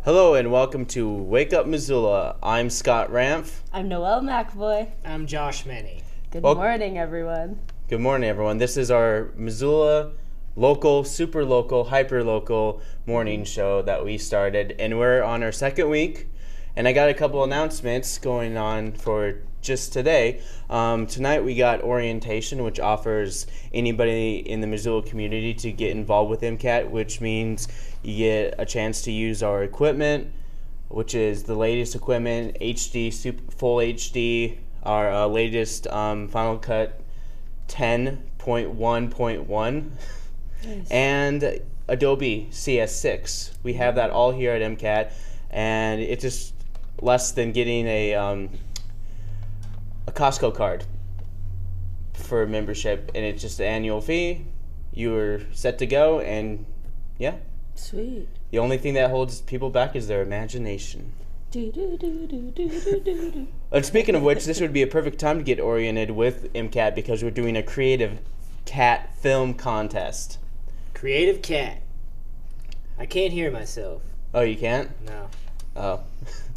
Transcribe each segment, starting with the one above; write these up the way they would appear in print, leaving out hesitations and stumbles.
Hello and welcome to Wake Up Missoula. I'm Scoot Ranf. I'm Noel Mackley. I'm Josh Many. Good morning, everyone. Good morning, everyone. This is our Missoula local, super local, hyper local morning show that we started, and we're on our second week. And I got a couple announcements going on for just today. Tonight we got orientation, which offers anybody in the Missoula community to get involved with MCAT, which means you get a chance to use our equipment, which is the latest equipment, HD, full HD, our latest Final Cut 10.1.1, Nice. and Adobe CS6. We have that all here at MCAT, and it's just less than getting a Costco card for membership, and it's just an annual fee. You're set to go, and yeah. Sweet. The only thing that holds people back is their imagination. And speaking of which, this would be a perfect time to get oriented with MCAT because we're doing a Creative Cat film contest. Creative Cat. I can't hear myself. Oh, you can't? No. Oh.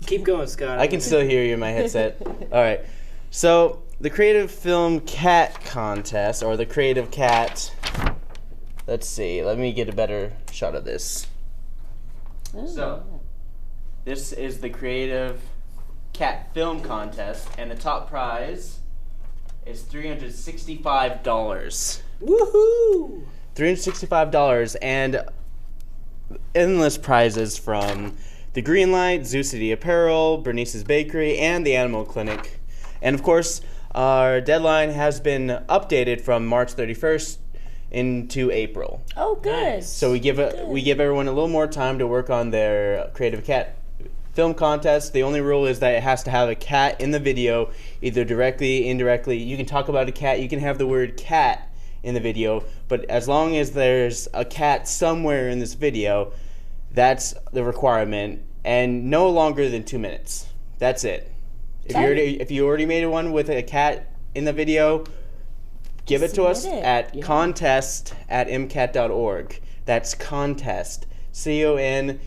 Keep going, Scott. I can still hear you in my headset. All right. So, the Creative Film Cat contest, or the Creative Cat... Let's see. Let me get a better shot of this. Oh. So, this is the Creative Cat Film Contest, and the top prize is $365. Woohoo! $365, and endless prizes from the Green Light, Zoo City Apparel, Bernice's Bakery, and the Animal Clinic. And of course, our deadline has been updated from March 31st into April. Oh, good. Nice. So we give everyone a little more time to work on their Creative Cat film contest. The only rule is that it has to have a cat in the video, either directly, indirectly. You can talk about a cat. You can have the word cat in the video, but as long as there's a cat somewhere in this video, that's the requirement, and no longer than 2 minutes. That's it. If you already made one with a cat in the video, give it to us at contest@mcat.org. That's contest, C-O-N,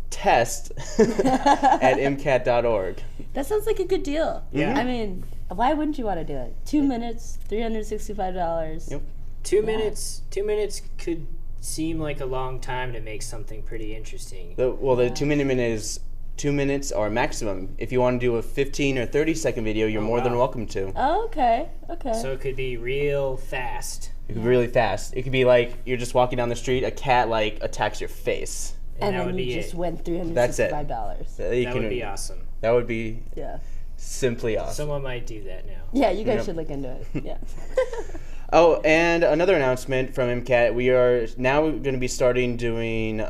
test at mcat.org. That sounds like a good deal. Yeah. I mean, why wouldn't you want to do it? 2 minutes, $365. Yep. 2 minutes. 2 minutes could seem like a long time to make something pretty interesting. The 2-minute is 2 minutes or maximum. If you want to do a 15 or 30-second video, you're more than welcome to. Oh, okay. Okay. So it could be real fast. It could be really fast. It could be like you're just walking down the street, a cat like attacks your face. and that then would you be just it. win $365. That's it. That would be awesome. That would be Yeah. simply awesome. Someone might do that now. Yeah, you guys Yep. should look into it. Yeah. Oh, and another announcement from MCAT. We are now going to be starting doing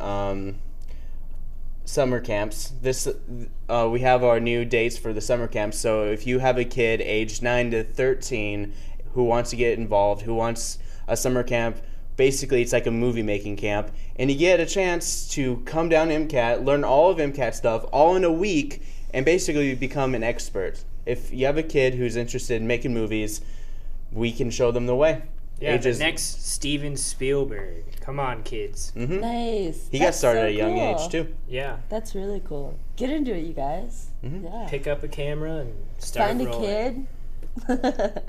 summer camps. We have our new dates for the summer camps. So if you have a kid aged 9 to 13 who wants to get involved, who wants a summer camp, basically it's like a movie making camp, and you get a chance to come down to MCAT, learn all of MCAT stuff, all in a week, and basically become an expert. If you have a kid who's interested in making movies, we can show them the way. Yeah, the next Steven Spielberg. Come on, kids. Mm-hmm. Nice. He got That's started so at a young cool. age too. Yeah. That's really cool. Get into it, you guys. Mhm. Yeah. Pick up a camera and start Find a rolling. kid.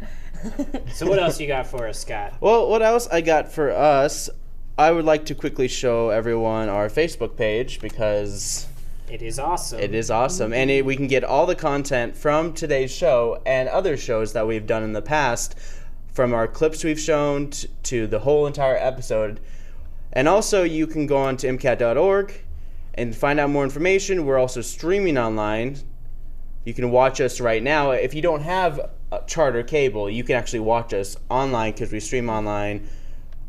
So what else you got for us, Scott? Well, what else I got for us? I would like to quickly show everyone our Facebook page because It is awesome. it is awesome, and we can get all the content from today's show and other shows that we've done in the past, from our clips we've shown to the whole entire episode. And also, you can go on to mcat.org and find out more information. We're also streaming online. You can watch us right now. If you don't have a charter cable, you can actually watch us online because we stream online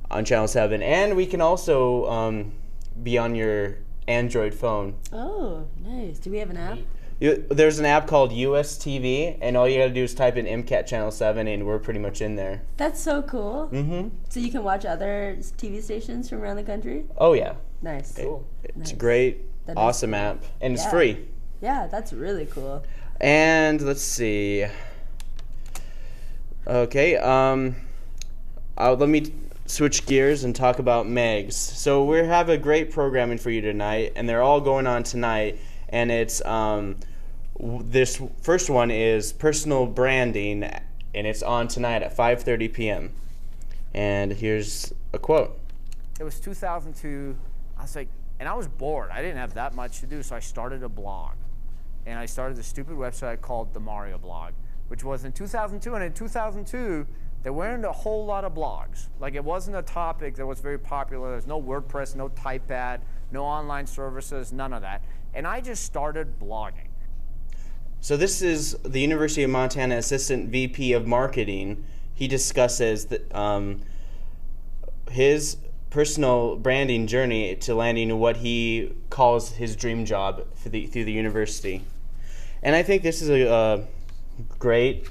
on Channel 7. And we can also be on your Android phone. Oh, nice. Do we have an app? There's an app called US TV, and all you gotta do is type in MCAT Channel 7, and we're pretty much in there. That's so cool. Mm-hmm. So you can watch other TV stations from around the country? Oh, yeah. Nice. Cool. It's Nice. a great, That is awesome cool. app, and it's Yeah. free. Yeah, that's really cool. And let's see. Okay, let me switch gears and talk about Megs. So we have a great programming for you tonight, and they're all going on tonight. And it's this first one is personal branding, and it's on tonight at 5:30 p.m. And here's a quote. It was 2002. I was like, and I was bored. I didn't have that much to do, so I started a blog. And I started a stupid website called the Mario Blog, which was in 2002. And in 2002, there weren't a whole lot of blogs. Like, it wasn't a topic that was very popular. There's no WordPress, no TypePad, no online services, none of that. And I just started blogging. So this is the University of Montana Assistant VP of Marketing. He discusses his personal branding journey to landing what he calls his dream job through the university. And I think this is a great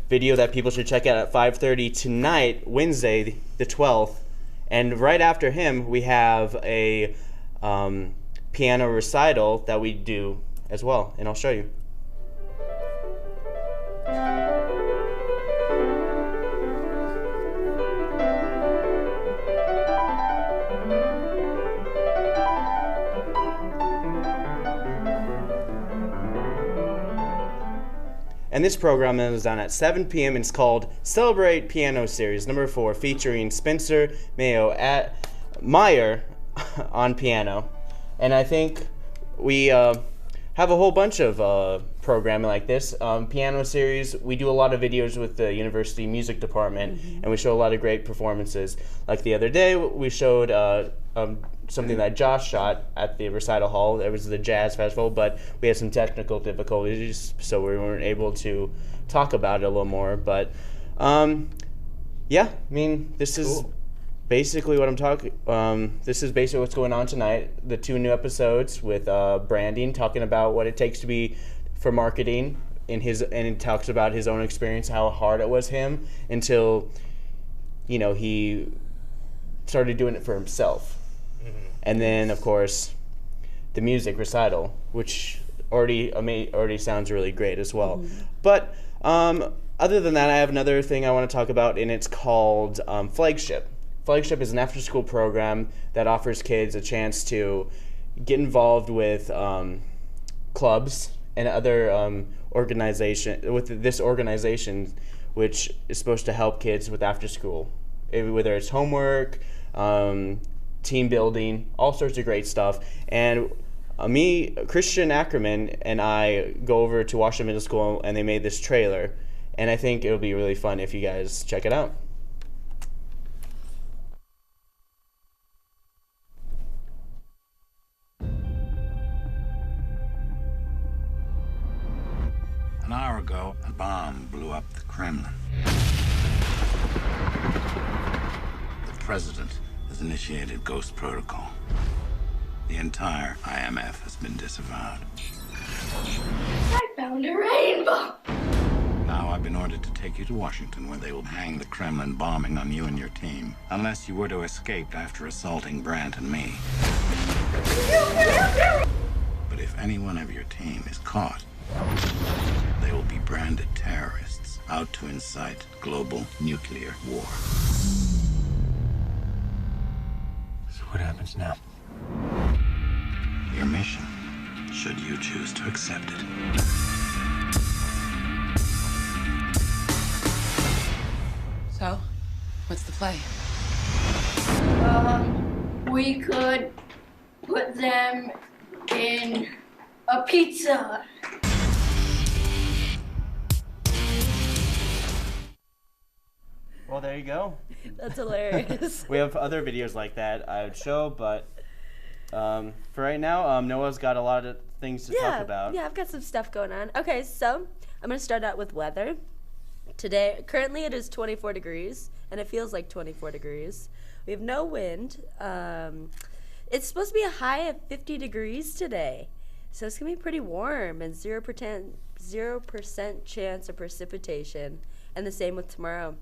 video that people should check out at 5:30 tonight, Wednesday, the 12th. And right after him, we have a piano recital that we do as well, and I'll show you. And this program is done at 7 p.m. and it's called Celebrate Piano Series number 4, featuring Spencer Meyer on piano. And I think we have a whole bunch of programming like this. Piano series, we do a lot of videos with the university music department, and we show a lot of great performances. Like the other day, we showed something that Josh shot at the recital hall. It was the jazz festival, but we had some technical difficulties, so we weren't able to talk about it a little more. But yeah, I mean, this is basically what I'm talking. This is basically what's going on tonight. The 2 new episodes with Branding, talking about what it takes to be for marketing, and he talks about his own experience, how hard it was him until he started doing it for himself. And then, of course, the music recital, which already sounds really great as well. But other than that, I have another thing I want to talk about, and it's called Flagship. Flagship is an after-school program that offers kids a chance to get involved with clubs and other this organization, which is supposed to help kids with after-school, whether it's homework, team building, all sorts of great stuff. And me, Christian Ackerman, and I go over to Washington Middle School, and they made this trailer. And I think it'll be really fun if you guys check it out. An hour ago, a bomb blew up the Kremlin. The president has initiated Ghost Protocol. The entire IMF has been disavowed. I found a rainbow! Now I've been ordered to take you to Washington, where they will hang the Kremlin bombing on you and your team, unless you were to escape after assaulting Brandt and me. But if any one of your team is caught, they will be branded terrorists out to incite global nuclear war. So what happens now? Your mission, should you choose to accept it. So, what's the play? We could put them in a pizza. Well, there you go. That's hilarious. We have other videos like that I would show, but for right now, Noah's got a lot of things to talk about. Yeah, I've got some stuff going on. Okay, so I'm going to start out with weather. Today, currently it is 24 degrees, and it feels like 24 degrees. We have no wind. It's supposed to be a high of 50 degrees today, so it's going to be pretty warm, and 0% chance of precipitation, and the same with tomorrow.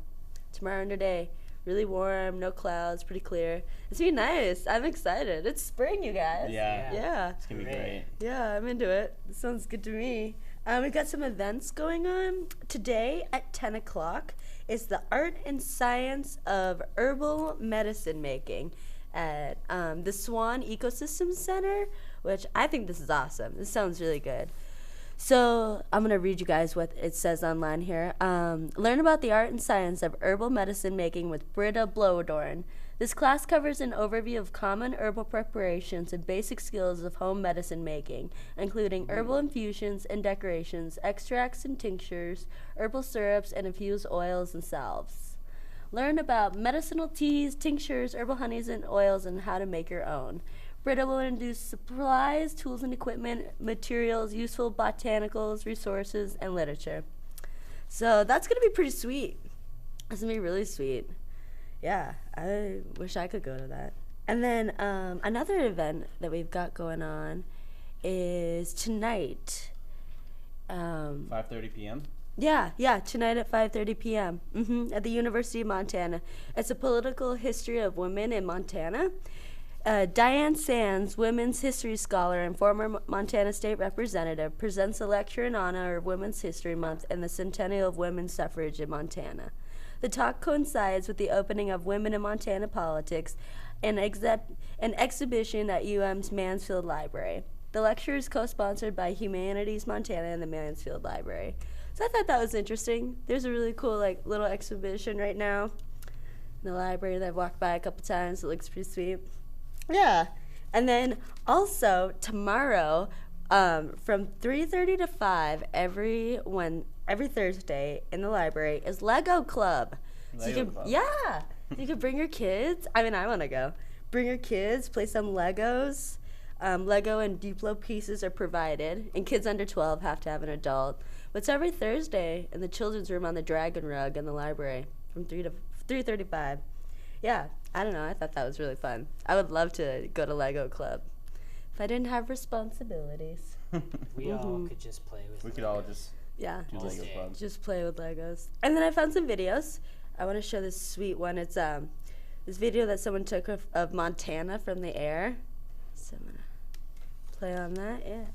Tomorrow and today, really warm, no clouds, pretty clear. It's gonna be nice. I'm excited. It's spring, you guys. Yeah. Yeah. It's going to be great. Yeah, I'm into it. It sounds good to me. We've got some events going on. Today at 10 o'clock is the Art and Science of Herbal Medicine Making at the Swan Ecosystem Center, which I think this is awesome. This sounds really good. So I'm going to read you guys what it says online here. Learn about the art and science of herbal medicine making with Britta Blodorn. This class covers an overview of common herbal preparations and basic skills of home medicine making, including herbal infusions and decorations, extracts and tinctures, herbal syrups, and infused oils and salves. Learn about medicinal teas, tinctures, herbal honeys, and oils, and how to make your own. Britta will introduce supplies, tools and equipment, materials, useful botanicals, resources, and literature. So that's going to be pretty sweet. It's going to be really sweet. Yeah, I wish I could go to that. And then another event that we've got going on is tonight. 5:30 p.m.? Yeah, tonight at 5:30 p.m. At the University of Montana. It's a political history of women in Montana. Diane Sands, women's history scholar and former Montana State Representative, presents a lecture in honor of Women's History Month and the centennial of women's suffrage in Montana. The talk coincides with the opening of Women in Montana Politics, an exhibition at UM's Mansfield Library. The lecture is co-sponsored by Humanities Montana and the Mansfield Library. So I thought that was interesting. There's a really cool little exhibition right now in the library that I've walked by a couple times. It looks pretty sweet. Yeah. And then also tomorrow from 3:30 to 5 every Thursday in the library is Lego Club. Yeah. You can bring your kids. I mean, I want to go. Bring your kids, play some Legos. Lego and Duplo pieces are provided, and kids under 12 have to have an adult. But it's every Thursday in the children's room on the Dragon Rug in the library from 3 to 3:35. Yeah, I don't know. I thought that was really fun. I would love to go to Lego Club if I didn't have responsibilities. We all could just play with. We could all just do Lego Club. Just play with Legos. And then I found some videos. I want to show this sweet one. It's this video that someone took of Montana from the air. So I'm gonna play on that. Yeah.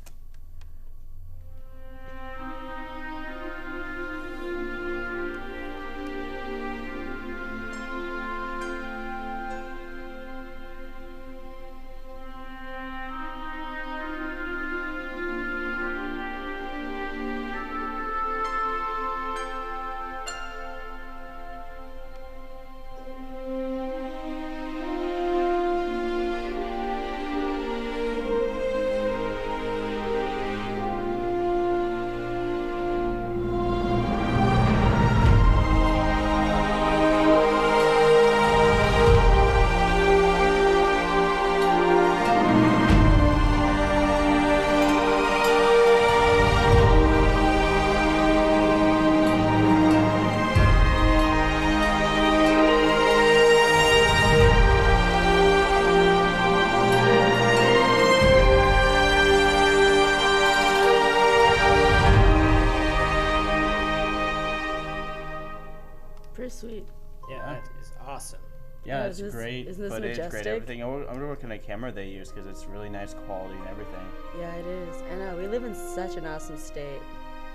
Sweet. Yeah, that is awesome. Yeah, it's great isn't this footage, majestic? great everything. I wonder what kind of camera they use because it's really nice quality and everything. Yeah, it is. I know. We live in such an awesome state.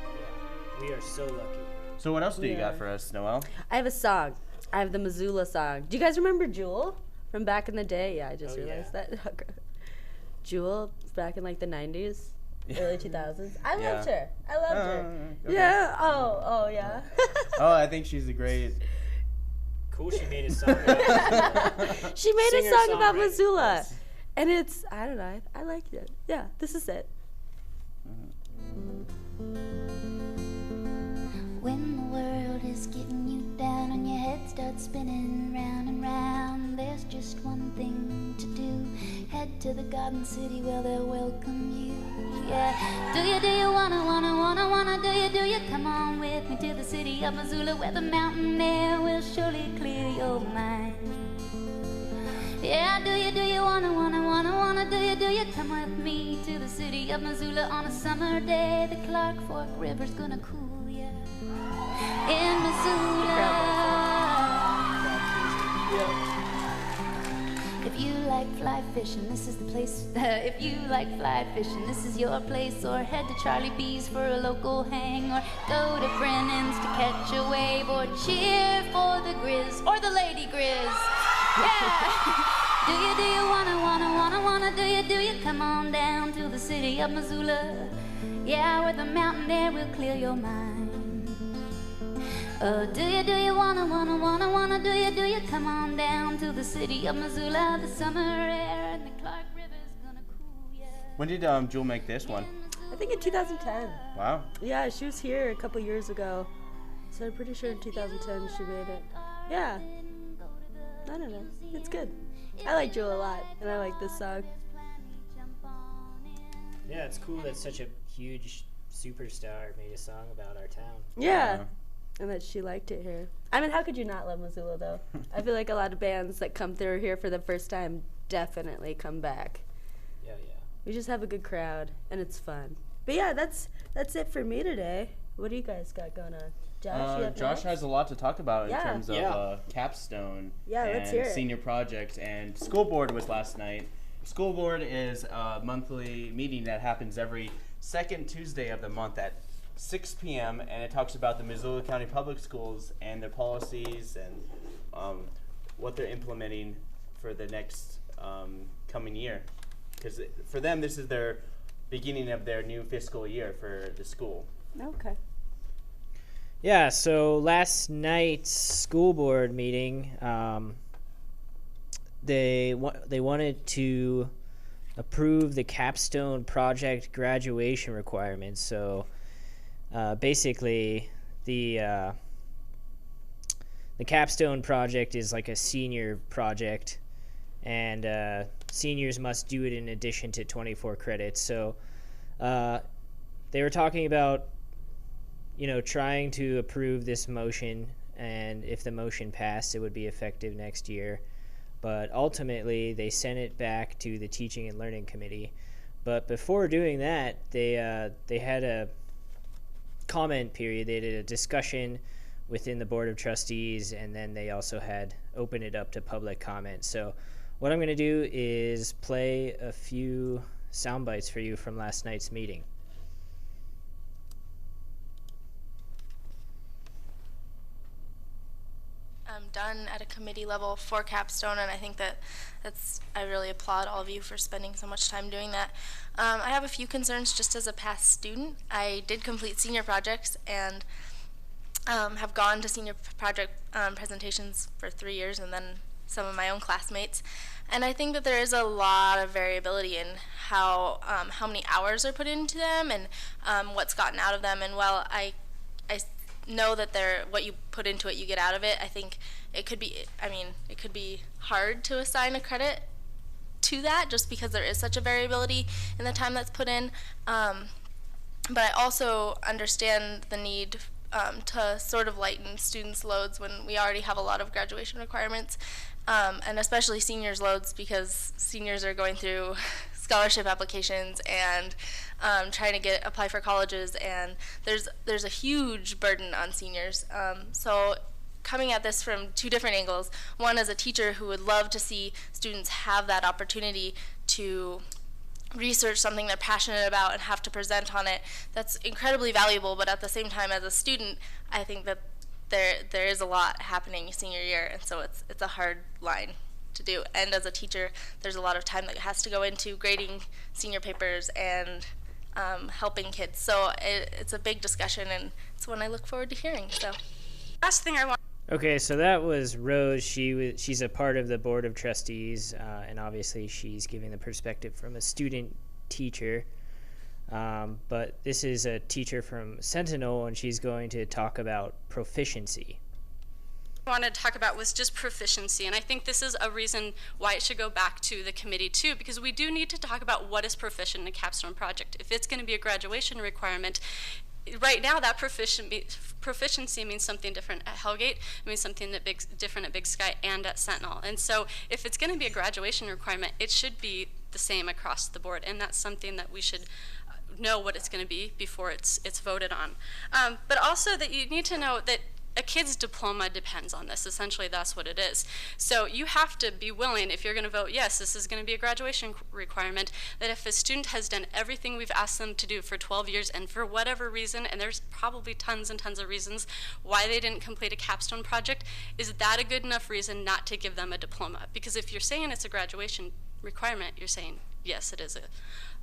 Yeah, we are so lucky. So what else do you got for us, Noel? I have a song. I have the Missoula song. Do you guys remember Jewel from back in the day? Yeah, I just realized that. Jewel back in the 90s, early 2000s. I loved her. I loved her. Okay. Yeah. Oh, yeah. Oh, I think she's a great. Cool, she made a song about She made a song about Singer-songwriter. Missoula. And it's, I don't know, I liked it. Yeah, this is it. When the world is getting you down and your head starts spinning round and round, there's just one thing to do. Head to the Garden City where they'll welcome you. Yeah. Do you wanna, do you come on with me to the city of Missoula where the mountain air will surely clear your mind. Yeah, do you wanna, do you come with me to the city of Missoula on a summer day? The Clark Fork River's gonna cool ya in Missoula. If If you like fly fishing, this is the place. If you like fly fishing, this is your place. Or head to Charlie B's for a local hang. Or go to Brennan's to catch a wave. Or cheer for the Grizz or the Lady Grizz. Yeah! Do you wanna, do you come on down to the city of Missoula? Yeah, where the mountain air will clear your mind. Do you wanna, do you come on down to the city of Missoula? The summer air and the Clark River's gonna cool ya. When did Jewel make this one? I think in 2010. Wow. Yeah, she was here a couple years ago. So I'm pretty sure in 2010 she made it. Yeah. I don't know. It's good. I like Jewel a lot, and I like this song. Yeah, it's cool that such a huge superstar made a song about our town. Yeah. And that she liked it here. I mean, how could you not love Missoula, though? I feel like a lot of bands that come through here for the first time definitely come back. Yeah. We just have a good crowd, and it's fun. But yeah, that's it for me today. What do you guys got going on? Josh, you have Josh next? has a lot to talk about in Yeah. terms of Capstone let's hear and it. senior project. And school board was last night. School board is a monthly meeting that happens every second Tuesday of the month at 6 p.m. and it talks about the Missoula County Public Schools and their policies and what they're implementing for the next coming year. Because for them, this is their beginning of their new fiscal year for the school. Okay. Yeah, so last night's school board meeting, they wanted to approve the Capstone project graduation requirements. So basically, the Capstone project is like a senior project, and seniors must do it in addition to 24 credits. So they were talking about trying to approve this motion, and if the motion passed, it would be effective next year. But ultimately, they sent it back to the Teaching and Learning Committee. But before doing that, they had a comment period. They did a discussion within the Board of Trustees, and then they also had opened it up to public comment. So what I'm going to do is play a few sound bites for you from last night's meeting. Done at a committee level for Capstone, and I think I really applaud all of you for spending so much time doing that. I have a few concerns just as a past student. I did complete senior projects and have gone to senior project presentations for 3 years, and then some of my own classmates. And I think that there is a lot of variability in how many hours are put into them and what's gotten out of them. And while I know that what you put into it, you get out of it, I think it could be hard to assign a credit to that just because there is such a variability in the time that's put in. But I also understand the need to sort of lighten students' loads when we already have a lot of graduation requirements, and especially seniors' loads, because seniors are going through scholarship applications and trying to apply for colleges, and there's a huge burden on seniors. So coming at this from two different angles, one as a teacher who would love to see students have that opportunity to research something they're passionate about and have to present on it, that's incredibly valuable. But at the same time, as a student, I think that there is a lot happening senior year, and so it's a hard line to do. And as a teacher, there's a lot of time that has to go into grading senior papers and helping kids. So it's a big discussion, and it's one I look forward to hearing. So last thing I want. Okay, so that was Rose. She's a part of the Board of Trustees, and obviously she's giving the perspective from a student teacher. But this is a teacher from Sentinel, and she's going to talk about proficiency. I wanted to talk about was just proficiency, and I think this is a reason why it should go back to the committee too, because we do need to talk about what is proficient in a Capstone project. If it's going to be a graduation requirement, right now that proficiency means something different at Hellgate, it means something different at Big Sky and at Sentinel. And so if it's going to be a graduation requirement, it should be the same across the board, and that's something that we should know what it's going to be before it's voted on. But also that you need to know that a kid's diploma depends on this. Essentially, that's what it is. So you have to be willing, if you're going to vote yes, this is going to be a graduation requirement, that if a student has done everything we've asked them to do for 12 years and for whatever reason, and there's probably tons and tons of reasons why they didn't complete a capstone project, is that a good enough reason not to give them a diploma? Because if you're saying it's a graduation requirement, you're saying yes, it is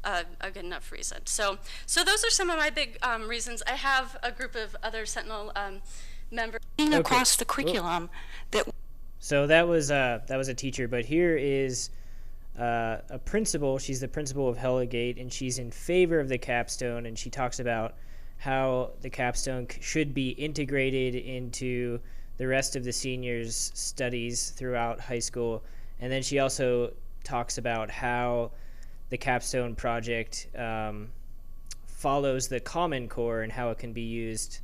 a good enough reason. So those are some of my big reasons. I have a group of other Sentinel members across the curriculum that. So that was a teacher, but here is a principal. She's the principal of Helligate, and she's in favor of the capstone, and she talks about how the capstone should be integrated into the rest of the seniors' studies throughout high school. And then she also talks about how the capstone project follows the Common Core and how it can be used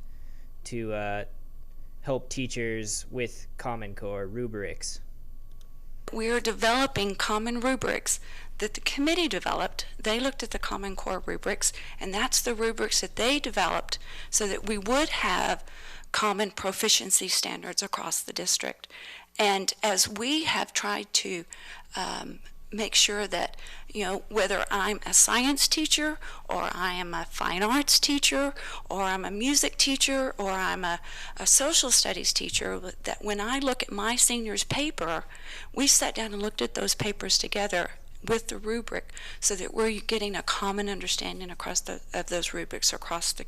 to help teachers with Common Core rubrics. We are developing common rubrics that the committee developed. They looked at the Common Core rubrics, and that's the rubrics that they developed so that we would have common proficiency standards across the district. And as we have tried to make sure that, whether I'm a science teacher or I am a fine arts teacher or I'm a music teacher or I'm a social studies teacher, that when I look at my seniors' paper, we sat down and looked at those papers together with the rubric so that we're getting a common understanding of those rubrics across the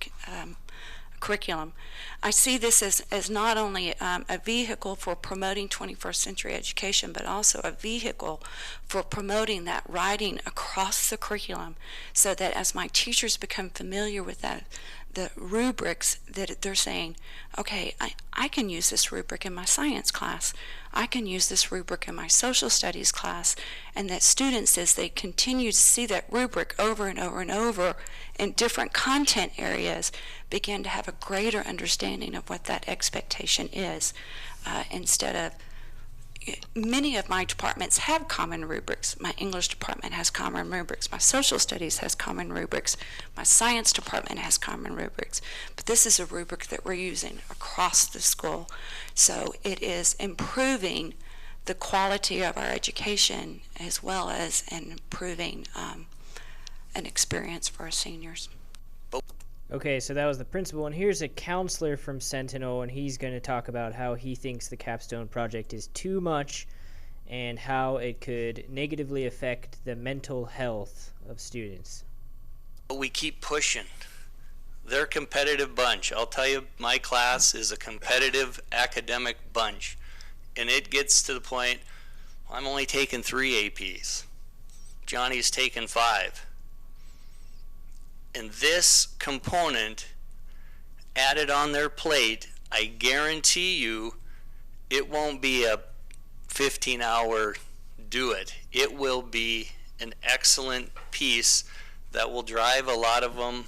curriculum. I see this as not only a vehicle for promoting 21st century education, but also a vehicle for promoting that writing across the curriculum, so that as my teachers become familiar with the rubrics, that they're saying, okay, I can use this rubric in my science class, I can use this rubric in my social studies class, and that students, as they continue to see that rubric over and over and over in different content areas, begin to have a greater understanding of what that expectation is, instead of, many of my departments have common rubrics. My English department has common rubrics. My social studies has common rubrics. My science department has common rubrics. But this is a rubric that we're using across the school. So it is improving the quality of our education as well as improving an experience for our seniors. Okay, so that was the principal, and here's a counselor from Sentinel, and he's going to talk about how he thinks the Capstone project is too much and how it could negatively affect the mental health of students. We keep pushing. They're a competitive bunch. I'll tell you, my class is a competitive academic bunch, and it gets to the point, I'm only taking 3 APs. Johnny's taken 5. And this component added on their plate, I guarantee you, it won't be a 15-hour do it. It will be an excellent piece that will drive a lot of them.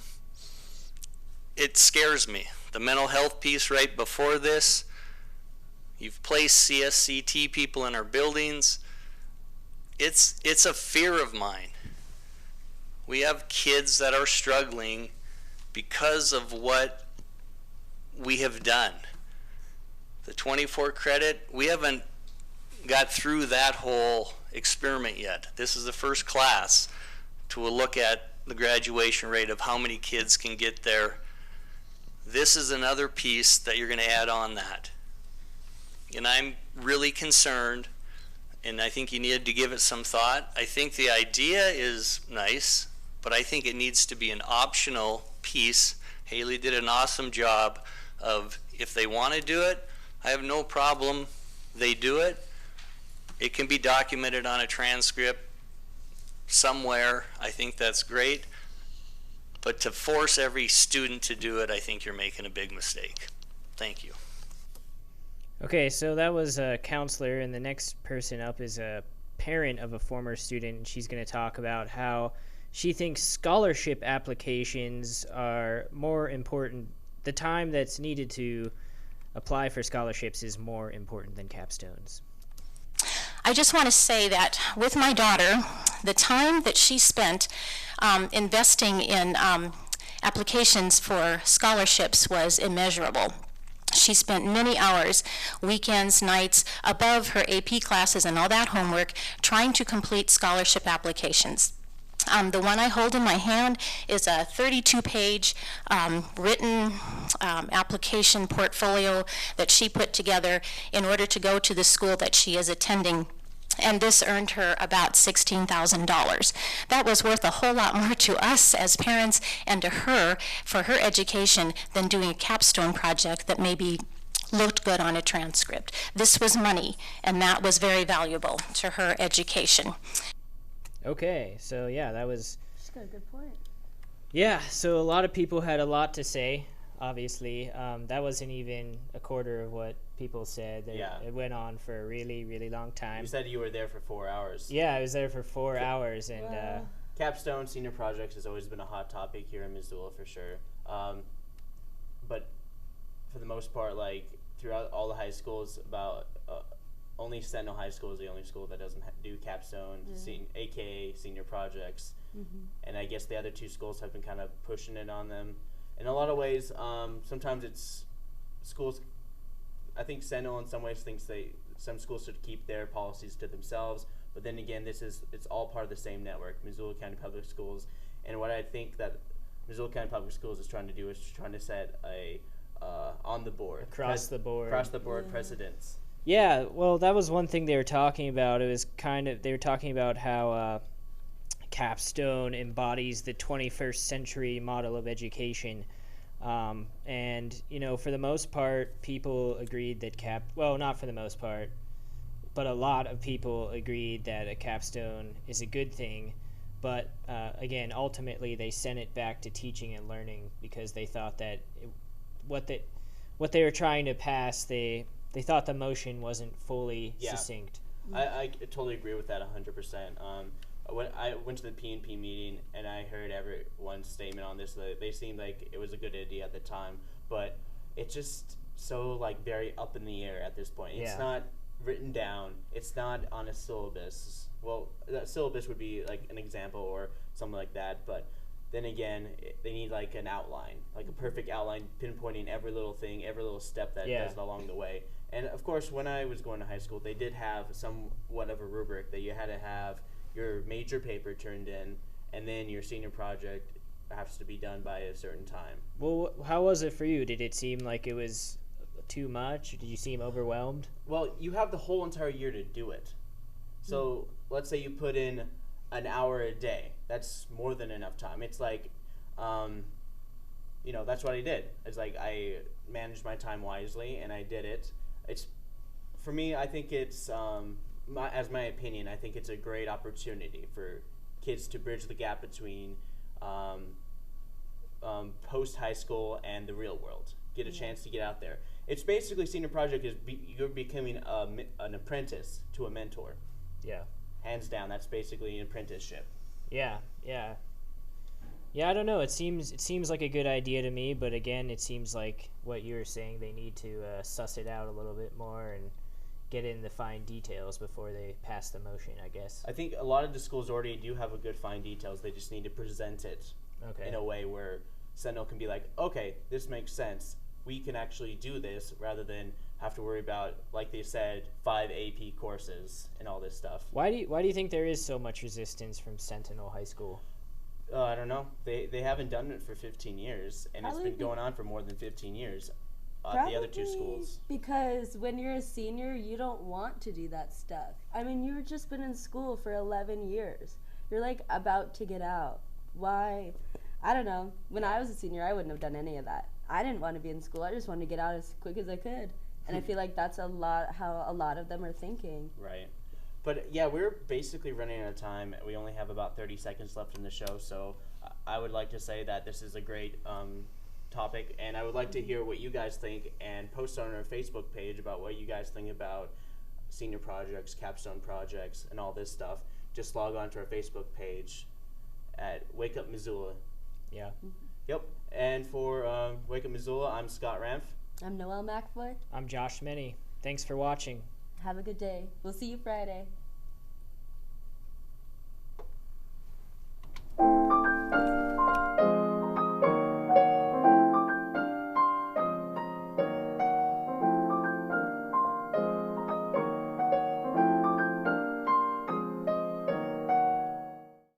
It scares me. The mental health piece right before this, you've placed CSCT people in our buildings. It's a fear of mine. We have kids that are struggling because of what we have done. The 24 credit, we haven't got through that whole experiment yet. This is the first class to look at the graduation rate of how many kids can get there. This is another piece that you're going to add on that. And I'm really concerned, and I think you need to give it some thought. I think the idea is nice, but I think it needs to be an optional piece. Haley did an awesome job of, if they want to do it, I have no problem, they do it. It can be documented on a transcript somewhere. I think that's great. But to force every student to do it, I think you're making a big mistake. Thank you. Okay, so that was a counselor, and the next person up is a parent of a former student, and she's going to talk about how she thinks scholarship applications are more important. The time that's needed to apply for scholarships is more important than capstones. I just want to say that with my daughter, the time that she spent investing in applications for scholarships was immeasurable. She spent many hours, weekends, nights, above her AP classes and all that homework, trying to complete scholarship applications. The one I hold in my hand is a 32-page written application portfolio that she put together in order to go to the school that she is attending. And this earned her about $16,000. That was worth a whole lot more to us as parents and to her for her education than doing a capstone project that maybe looked good on a transcript. This was money, and that was very valuable to her education. Okay, so yeah, that was... She's got a good point. Yeah, so a lot of people had a lot to say, obviously. That wasn't even a quarter of what people said. It went on for a really, really long time. You said you were there for 4 hours. Yeah, I was there for 4 hours, and... Capstone senior projects has always been a hot topic here in Missoula for sure. But for the most part, like throughout all the high schools, about only Sentinel High School is the only school that doesn't do capstone, aka senior projects. And I guess the other two schools have been kind of pushing it on them. In a lot of ways, sometimes it's schools. I think Sentinel in some ways thinks some schools should keep their policies to themselves. But then again, it's all part of the same network, Missoula County Public Schools. And what I think that Missoula County Public Schools is trying to do is trying to set a on the board, across the board precedents. Yeah, well, that was one thing they were talking about. It was they were talking about how Capstone embodies the 21st century model of education. And, you know, for the most part, people agreed that well, not for the most part, but a lot of people agreed that a capstone is a good thing. But, again, ultimately they sent it back to teaching and learning because they thought that what they were trying to pass, they thought the motion wasn't fully succinct. I totally agree with that 100%. When I went to the PNP meeting and I heard everyone's statement on this, they seemed like it was a good idea at the time, but it's just so like very up in the air at this point. It's not written down. It's not on a syllabus. Well, that syllabus would be like an example or something like that, but then again, they need like an outline, like a perfect outline, pinpointing every little thing, every little step that does along the way. And of course, when I was going to high school, they did have somewhat of a rubric that you had to have your major paper turned in, and then your senior project has to be done by a certain time. Well, how was it for you? Did it seem like it was too much? Did you seem overwhelmed? Well, you have the whole entire year to do it. So let's say you put in an hour a day. That's more than enough time. It's like, that's what I did. It's like I managed my time wisely, and I did it. It's, for me, I think it's, as my opinion, I think it's a great opportunity for kids to bridge the gap between post-high school and the real world. Get a chance to get out there. It's basically, senior project is you're becoming an apprentice to a mentor. Yeah. Hands down, that's basically an apprenticeship. Yeah. I don't know. It seems like a good idea to me, but again, it seems like what you were saying, they need to suss it out a little bit more and get in the fine details before they pass the motion, I guess. I think a lot of the schools already do have a good fine details. They just need to present it in a way where Sentinel can be like, okay, this makes sense. We can actually do this rather than have to worry about, like they said, 5 AP courses and all this stuff. Why do you think there is so much resistance from Sentinel High School? I don't know. They haven't done it for 15 years, and it's been going on for more than 15 years. The other two schools. Because when you're a senior, you don't want to do that stuff. I mean, you've just been in school for 11 years. You're like about to get out. Why? I don't know. When I was a senior, I wouldn't have done any of that. I didn't want to be in school. I just wanted to get out as quick as I could. And I feel like that's how a lot of them are thinking. Right. But yeah, we're basically running out of time. We only have about 30 seconds left in the show, so I would like to say that this is a great topic, and I would like to hear what you guys think and post on our Facebook page about what you guys think about senior projects, capstone projects, and all this stuff. Just log on to our Facebook page at Wake Up Missoula. Yeah. Yep. And for Wake Up Missoula, I'm Scott Ranf. I'm Noel Mackley. I'm Josh Minnie. Thanks for watching. Have a good day. We'll see you Friday.